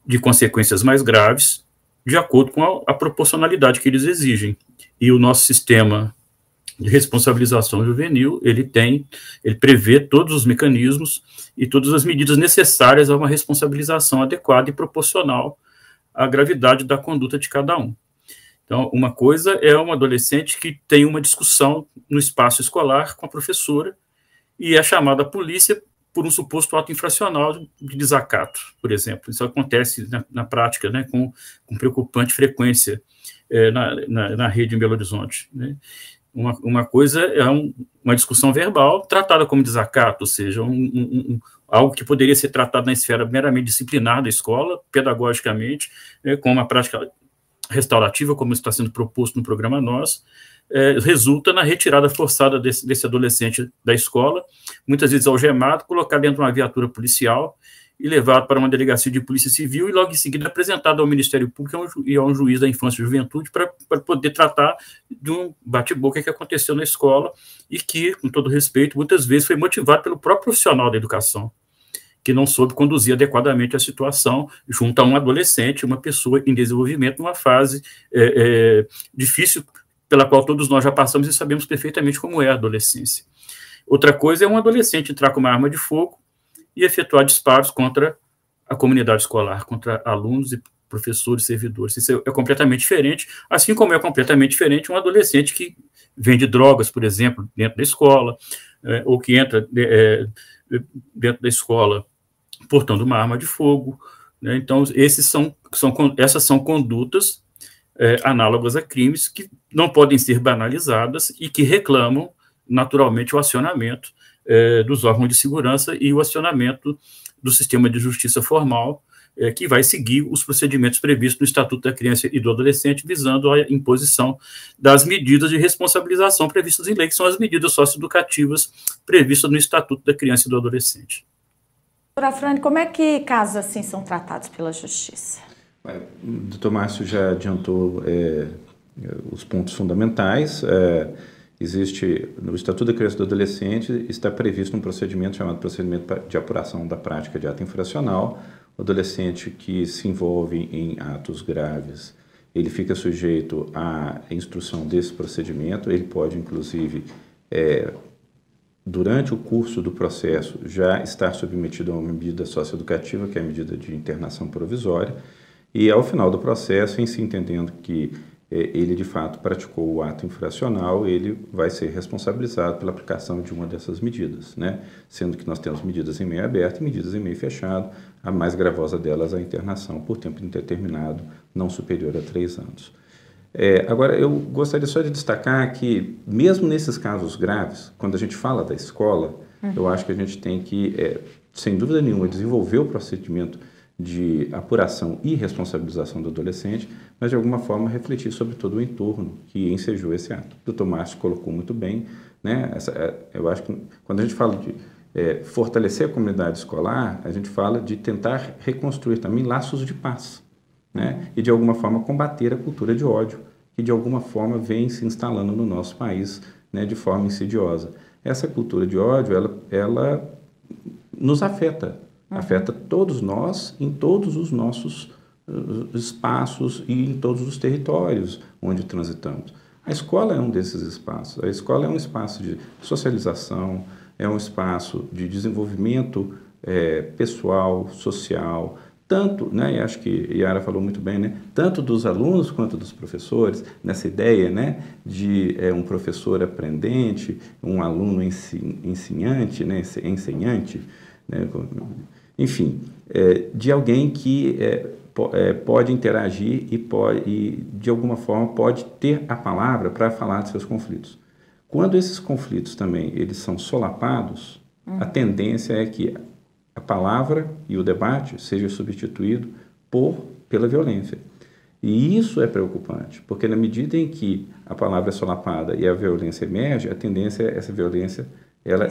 de consequências mais graves de acordo com a proporcionalidade que eles exigem. E o nosso sistema de responsabilização juvenil, ele prevê todos os mecanismos e todas as medidas necessárias a uma responsabilização adequada e proporcional à gravidade da conduta de cada um. Então, uma coisa é um adolescente que tem uma discussão no espaço escolar com a professora e é chamada a polícia por um suposto ato infracional de desacato, por exemplo. Isso acontece na prática, né, com preocupante frequência na rede em Belo Horizonte, né? Uma coisa é uma discussão verbal tratada como desacato, ou seja, algo que poderia ser tratado na esfera meramente disciplinar da escola, pedagogicamente, com uma prática restaurativa, como está sendo proposto no programa Nós, resulta na retirada forçada desse adolescente da escola, muitas vezes algemado, colocado dentro de uma viatura policial e levado para uma delegacia de polícia civil e logo em seguida apresentado ao Ministério Público e a um juiz da infância e juventude para poder tratar de um bate-boca que aconteceu na escola e que, com todo respeito, muitas vezes foi motivado pelo próprio profissional da educação, que não soube conduzir adequadamente a situação junto a um adolescente, uma pessoa em desenvolvimento, numa fase difícil pela qual todos nós já passamos e sabemos perfeitamente como é a adolescência. Outra coisa é um adolescente entrar com uma arma de fogo e efetuar disparos contra a comunidade escolar, contra alunos e professores, servidores. Isso é completamente diferente, assim como é completamente diferente um adolescente que vende drogas, por exemplo, dentro da escola, ou que entra dentro da escola portando uma arma de fogo, né? Então, essas são condutas análogas a crimes que não podem ser banalizadas e que reclamam, naturalmente, o acionamento dos órgãos de segurança e o acionamento do sistema de justiça formal, que vai seguir os procedimentos previstos no Estatuto da Criança e do Adolescente, visando a imposição das medidas de responsabilização previstas em lei, que são as medidas socioeducativas previstas no Estatuto da Criança e do Adolescente. Doutora Frane, como é que casos assim são tratados pela Justiça? O doutor Márcio já adiantou os pontos fundamentais. Existe, no Estatuto da Criança e do Adolescente, está previsto um procedimento chamado procedimento de apuração da prática de ato infracional. O adolescente que se envolve em atos graves, ele fica sujeito à instrução desse procedimento, ele pode, inclusive, durante o curso do processo, já estar submetido a uma medida socioeducativa, que é a medida de internação provisória, e ao final do processo, em se entendendo que ele de fato praticou o ato infracional, ele vai ser responsabilizado pela aplicação de uma dessas medidas, né? Sendo que nós temos medidas em meio aberto e medidas em meio fechado, a mais gravosa delas é a internação por tempo indeterminado, não superior a 3 anos. Agora, eu gostaria só de destacar que, mesmo nesses casos graves, quando a gente fala da escola, eu acho que a gente tem que, sem dúvida nenhuma, desenvolver o procedimento de apuração e responsabilização do adolescente, mas de alguma forma refletir sobre todo o entorno que ensejou esse ato. O Dr. Márcio colocou muito bem, né? Eu acho que quando a gente fala de fortalecer a comunidade escolar, a gente fala de tentar reconstruir também laços de paz, né? E de alguma forma combater a cultura de ódio, que de alguma forma vem se instalando no nosso país, né, de forma insidiosa. Essa cultura de ódio, ela nos afeta. Afeta todos nós em todos os nossos espaços e em todos os territórios onde transitamos. A escola é um desses espaços. A escola é um espaço de socialização, é um espaço de desenvolvimento pessoal, social, tanto, né, e acho que Yara falou muito bem, né, tanto dos alunos quanto dos professores, nessa ideia, né, de um professor aprendente, um aluno ensinante, né, ensinante, né, enfim, de alguém que pode interagir e, de alguma forma, pode ter a palavra para falar de seus conflitos. Quando esses conflitos também eles são solapados, a tendência é que a palavra e o debate seja substituído pela violência. E isso é preocupante, porque na medida em que a palavra é solapada e a violência emerge, a tendência é essa violência ela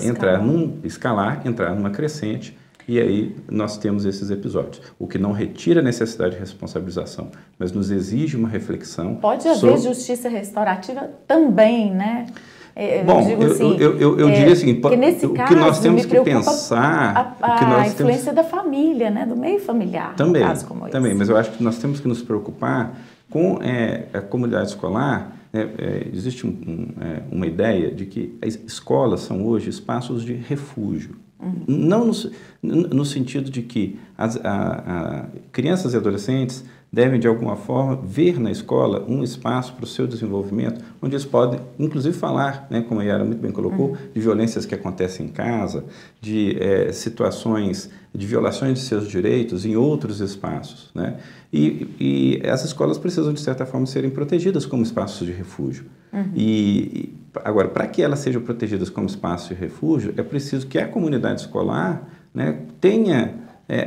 escalar, entrar numa crescente. E aí nós temos esses episódios, o que não retira a necessidade de responsabilização, mas nos exige uma reflexão. Pode haver justiça restaurativa também, né? Bom, eu diria assim, nesse caso, o que nós temos que pensar... A influência da família, né? Do meio familiar, também, num caso como esse. Também, mas eu acho que nós temos que nos preocupar com a comunidade escolar. Existe uma ideia de que as escolas são hoje espaços de refúgio. Não no sentido de que as crianças e adolescentes devem, de alguma forma, ver na escola um espaço para o seu desenvolvimento, onde eles podem, inclusive, falar, né, como a Yara muito bem colocou, de violências que acontecem em casa, de situações de violações de seus direitos em outros espaços, né? E essas escolas precisam, de certa forma, serem protegidas como espaços de refúgio. Agora, para que elas sejam protegidas como espaço de refúgio, é preciso que a comunidade escolar, né, tenha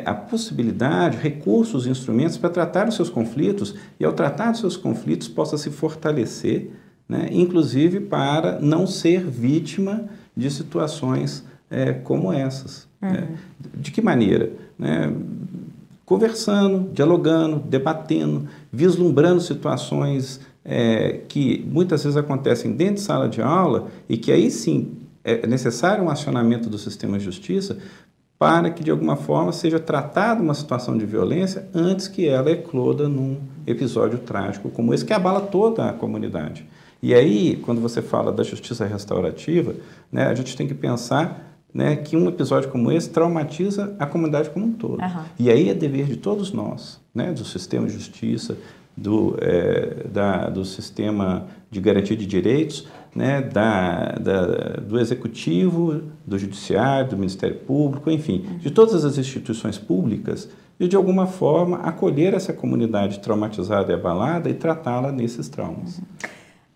a possibilidade, recursos, instrumentos para tratar os seus conflitos e, ao tratar os seus conflitos, possa se fortalecer, né, inclusive para não ser vítima de situações como essas. Né? De que maneira? Né? Conversando, dialogando, debatendo, vislumbrando situações que muitas vezes acontecem dentro de sala de aula e que aí sim é necessário um acionamento do sistema de justiça para que de alguma forma seja tratada uma situação de violência antes que ela ecloda num episódio trágico como esse que abala toda a comunidade. E aí, quando você fala da justiça restaurativa, né, a gente tem que pensar, né, que um episódio como esse traumatiza a comunidade como um todo. E aí é dever de todos nós, né, do sistema de justiça, do sistema de garantia de direitos, né, do executivo, do judiciário, do Ministério Público, enfim, de todas as instituições públicas, de alguma forma acolher essa comunidade traumatizada e abalada e tratá-la nesses traumas.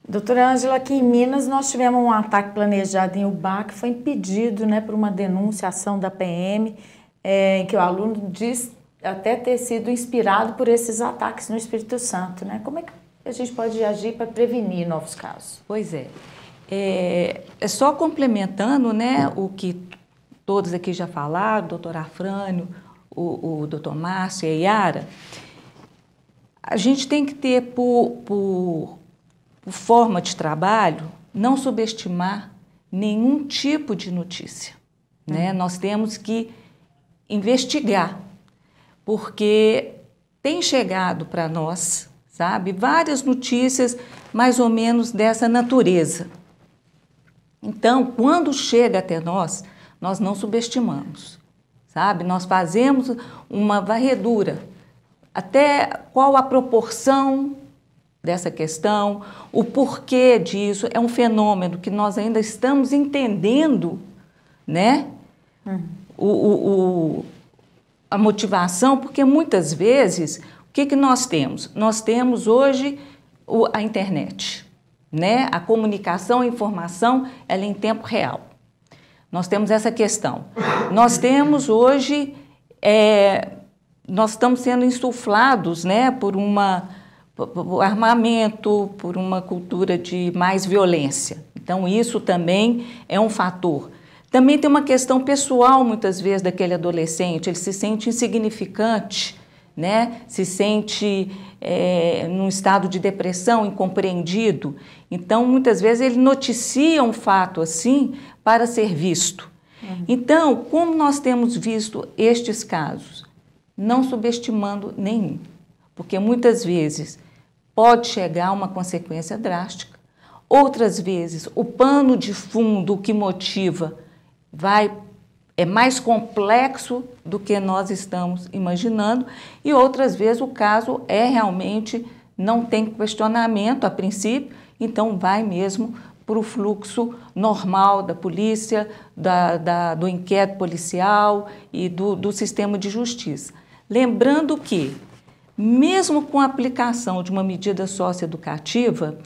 Doutora Ângela, aqui em Minas nós tivemos um ataque planejado em Ubá que foi impedido, né, por uma denunciação da PM, em que o aluno diz até ter sido inspirado por esses ataques no Espírito Santo, né? Como é que a gente pode agir para prevenir novos casos? Pois é só complementando, né, o que todos aqui já falaram, o doutor Afrânio, o doutor Márcio e a Yara, a gente tem que ter por forma de trabalho, não subestimar nenhum tipo de notícia, né? Nós temos que investigar, porque tem chegado para nós, sabe, várias notícias mais ou menos dessa natureza. Então, quando chega até nós, nós não subestimamos, sabe? Nós fazemos uma varredura, até qual a proporção dessa questão, o porquê disso, é um fenômeno que nós ainda estamos entendendo, né? A motivação, porque muitas vezes, o que nós temos? Nós temos hoje a internet, né? A comunicação, a informação, ela é em tempo real. Nós temos essa questão. Nós temos hoje, nós estamos sendo insuflados, né, por armamento, por uma cultura de mais violência. Então, isso também é um fator. Também tem uma questão pessoal, muitas vezes, daquele adolescente. Ele se sente insignificante, né? Se sente num estado de depressão, incompreendido. Então, muitas vezes, ele noticia um fato assim para ser visto. Então, como nós temos visto estes casos? Não subestimando nenhum, porque muitas vezes pode chegar a uma consequência drástica. Outras vezes, o pano de fundo que motiva é mais complexo do que nós estamos imaginando, e outras vezes o caso realmente não tem questionamento a princípio, então vai mesmo para o fluxo normal da polícia, do inquérito policial e do sistema de justiça. Lembrando que, mesmo com a aplicação de uma medida socioeducativa,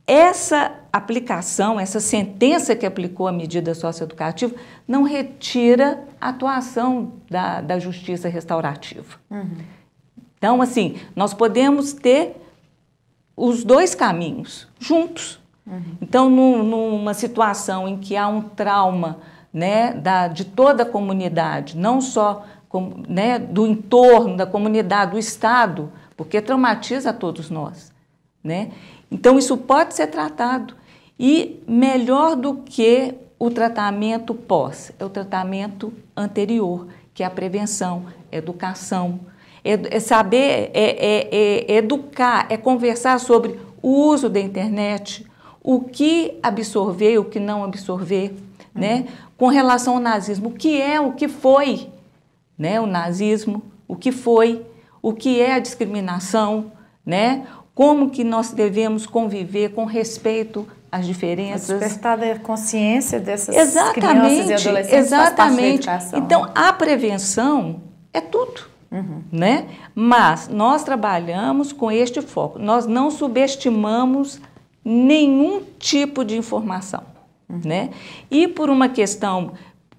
essa aplicação, essa sentença que aplicou a medida socioeducativa, não retira a atuação da justiça restaurativa. Então, assim, nós podemos ter os dois caminhos juntos. Então, numa situação em que há um trauma, né, de toda a comunidade, não só né, do entorno, da comunidade, do Estado, porque traumatiza a todos nós, né? Então, isso pode ser tratado. E melhor do que o tratamento pós, é o tratamento anterior, que é a prevenção, educação. É saber, educar, é conversar sobre o uso da internet, o que absorver e o que não absorver, né? Com relação ao nazismo, o que foi, né? O nazismo, o que é a discriminação, né? Como que nós devemos conviver com respeito às diferenças. Despertar da consciência dessas crianças e adolescentes. Exatamente. Então, a prevenção é tudo, né? Mas nós trabalhamos com este foco. Nós não subestimamos nenhum tipo de informação, né? E por uma questão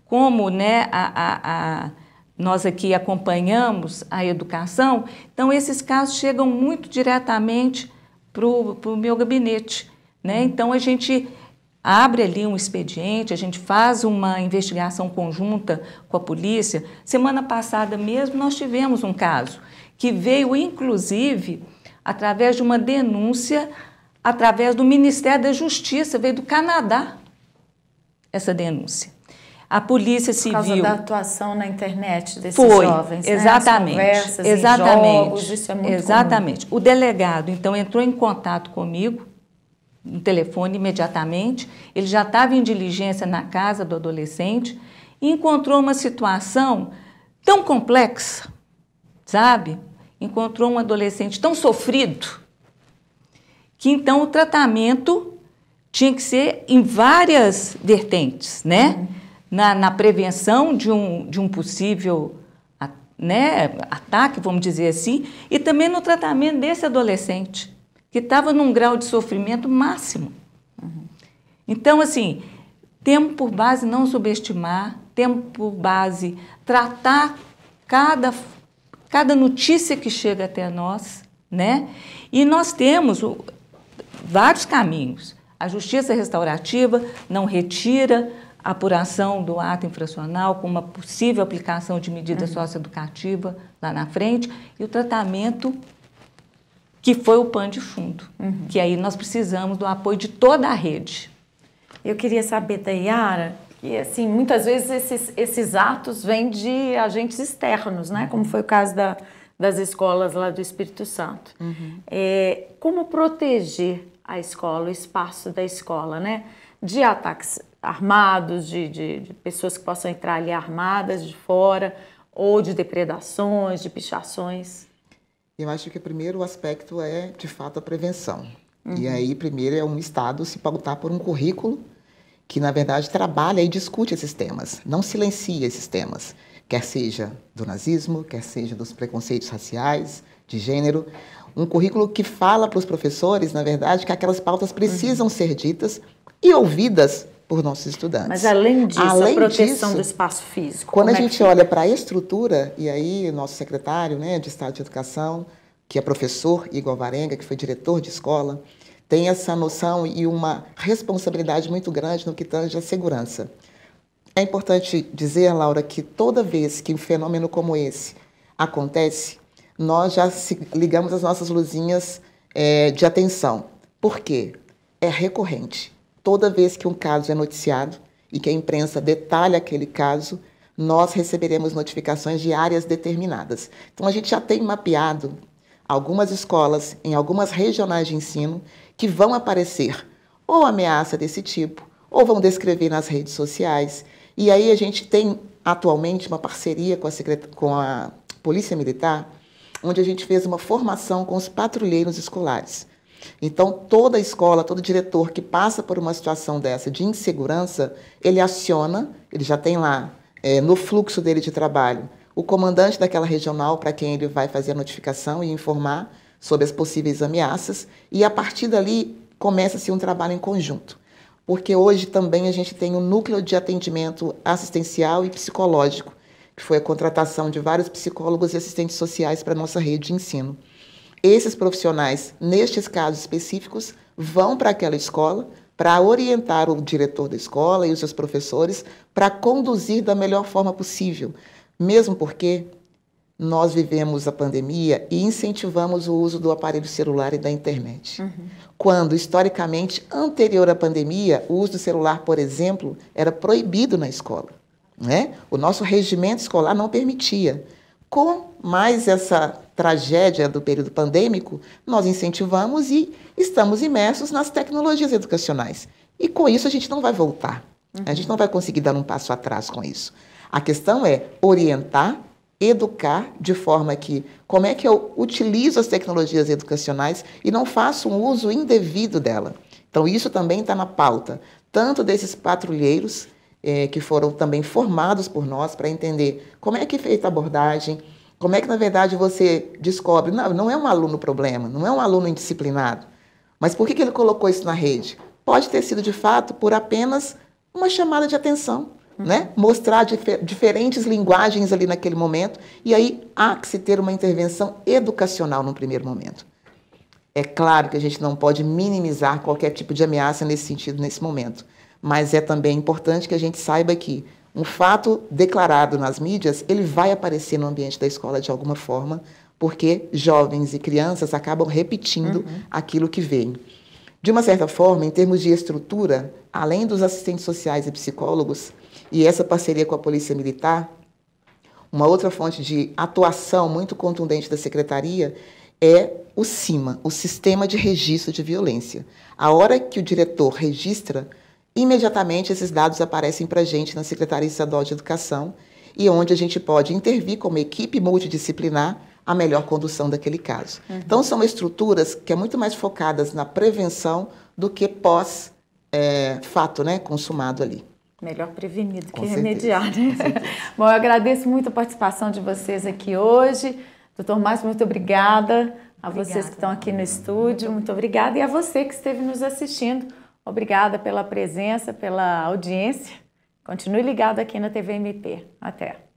como, né, nós aqui acompanhamos a educação, então esses casos chegam muito diretamente para o meu gabinete, né? Então a gente abre ali um expediente, a gente faz uma investigação conjunta com a polícia. Semana passada mesmo nós tivemos um caso que veio inclusive através de uma denúncia através do Ministério da Justiça, veio do Canadá essa denúncia. A Polícia Civil... Por causa da atuação na internet desses jovens, exatamente, né? As conversas, exatamente, jogos, isso é muito exatamente. Comum. O delegado, então, entrou em contato comigo, no telefone, imediatamente. Ele já estava em diligência na casa do adolescente e encontrou uma situação tão complexa, sabe? Encontrou um adolescente tão sofrido que, então, o tratamento tinha que ser em várias vertentes, né? Na prevenção de um possível, né, ataque, vamos dizer assim, e também no tratamento desse adolescente, que estava num grau de sofrimento máximo. Então, assim, temos por base não subestimar, temos por base tratar cada notícia que chega até nós, né? E nós temos vários caminhos. A justiça restaurativa não retira a apuração do ato infracional com uma possível aplicação de medida socioeducativa lá na frente e o tratamento que foi o pano de fundo, que aí nós precisamos do apoio de toda a rede. Eu queria saber da Yara que, assim, muitas vezes esses atos vêm de agentes externos, né? Como foi o caso das escolas lá do Espírito Santo. Como proteger a escola, o espaço da escola, né? De ataques armados, de pessoas que possam entrar ali armadas de fora, ou de depredações, de pichações? Eu acho que o primeiro aspecto é, de fato, a prevenção. E aí, primeiro, é um Estado se pautar por um currículo que, na verdade, trabalha e discute esses temas, não silencia esses temas, quer seja do nazismo, quer seja dos preconceitos raciais, de gênero. Um currículo que fala para os professores, na verdade, que aquelas pautas precisam ser ditas e ouvidas por nossos estudantes. Mas, além disso, a proteção do espaço físico. Quando a gente olha para a estrutura, e aí o nosso secretário, né, de Estado de Educação, que é professor Igor Alvarenga, que foi diretor de escola, tem essa noção e uma responsabilidade muito grande no que tange à segurança. É importante dizer, Laura, que toda vez que um fenômeno como esse acontece, nós já ligamos as nossas luzinhas de atenção. Por quê? É recorrente. Toda vez que um caso é noticiado e que a imprensa detalha aquele caso, nós receberemos notificações de áreas determinadas. Então, a gente já tem mapeado algumas escolas, em algumas regionais de ensino, que vão aparecer ou ameaça desse tipo, ou vão descrever nas redes sociais. E aí a gente tem, atualmente, uma parceria com a Polícia Militar, onde a gente fez uma formação com os patrulheiros escolares. Então, toda escola, todo diretor que passa por uma situação dessa de insegurança, ele aciona, ele já tem lá, no fluxo dele de trabalho, o comandante daquela regional para quem ele vai fazer a notificação e informar sobre as possíveis ameaças, e a partir dali começa-se um trabalho em conjunto. Porque hoje também a gente tem um núcleo de atendimento assistencial e psicológico, que foi a contratação de vários psicólogos e assistentes sociais para a nossa rede de ensino. Esses profissionais, nestes casos específicos, vão para aquela escola para orientar o diretor da escola e os seus professores para conduzir da melhor forma possível, mesmo porque nós vivemos a pandemia e incentivamos o uso do aparelho celular e da internet. Quando, historicamente, anterior à pandemia, o uso do celular, por exemplo, era proibido na escola, né? O nosso regimento escolar não permitia. Com mais essa tragédia do período pandêmico, nós incentivamos e estamos imersos nas tecnologias educacionais. E com isso a gente não vai voltar. A gente não vai conseguir dar um passo atrás com isso. A questão é orientar, educar de forma que, como é que eu utilizo as tecnologias educacionais e não faço um uso indevido dela. Então, isso também está na pauta, tanto desses patrulheiros, que foram também formados por nós para entender como é que é feita a abordagem, como é que, na verdade, você descobre, não é um aluno problema, não é um aluno indisciplinado, mas por que ele colocou isso na rede? Pode ter sido, de fato, por apenas uma chamada de atenção, né? Mostrar diferentes linguagens ali naquele momento, e aí há que se ter uma intervenção educacional no primeiro momento. É claro que a gente não pode minimizar qualquer tipo de ameaça nesse sentido, nesse momento, mas é também importante que a gente saiba que um fato declarado nas mídias, ele vai aparecer no ambiente da escola de alguma forma, porque jovens e crianças acabam repetindo aquilo que veem. De uma certa forma, em termos de estrutura, além dos assistentes sociais e psicólogos, e essa parceria com a Polícia Militar, uma outra fonte de atuação muito contundente da Secretaria é o SIMA, o Sistema de Registro de Violência. A hora que o diretor registra, imediatamente esses dados aparecem para a gente na Secretaria Estadual de Educação, e onde a gente pode intervir como equipe multidisciplinar a melhor condução daquele caso. Então, são estruturas que é muito mais focadas na prevenção do que pós-fato, né, consumado ali. Melhor prevenir do que remediar, né? Bom, eu agradeço muito a participação de vocês aqui hoje. Doutor Márcio, muito obrigada. A vocês que estão aqui no estúdio, muito obrigada. E a você que esteve nos assistindo, obrigada pela presença, pela audiência. Continue ligado aqui na TV MP. Até.